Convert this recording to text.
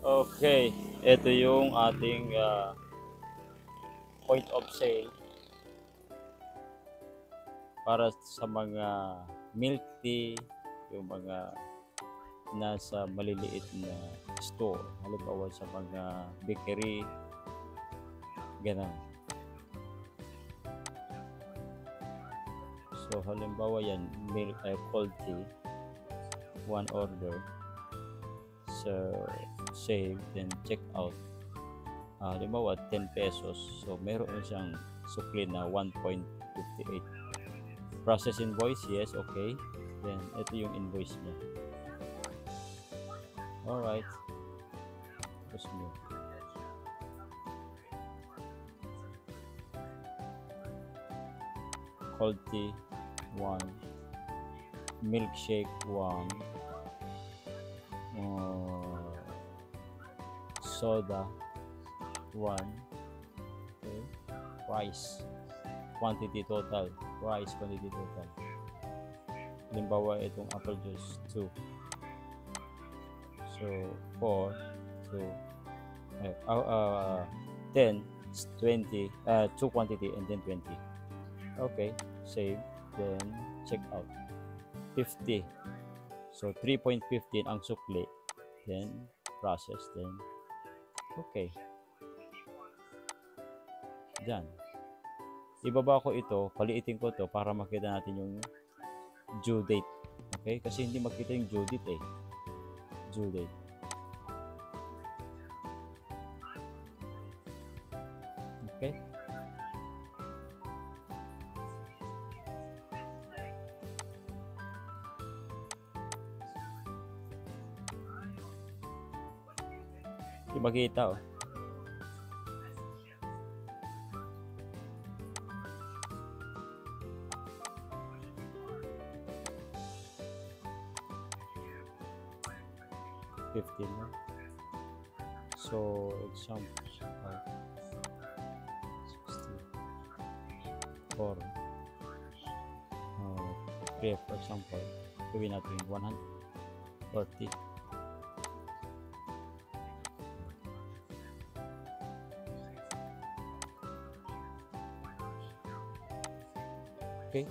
Okay, ito yung ating point of sale para sa mga milk tea, yung mga nasa maliliit na store. Halimbawa sa mga bakery, ganun. So halimbawa yan, milk cold tea, one order. So save, then check out. Halimbawa 10 pesos. So meron siyang sukli na 1.58. Process invoice, yes, okay. Then ito yung invoice niya. Alright. Tapos mo. Cold tea 1, milkshake 1, soda 1, okay. Rice quantity total, rice quantity total. Halimbawa itong apple juice 2, so 4, so 10, 20, 2 quantity and then 20. Okay, save, then check out. 50, so 3.15 ang sukli, then process, then okay. Dyan. Ibaba ko ito, paliitin ko to para makita natin yung due date. Okay? Kasi hindi makita yung due date eh. Due date. Okay? Hindi makita oh. $15 na. So, example, 64, 3, for example, gawin natin 140. Okay.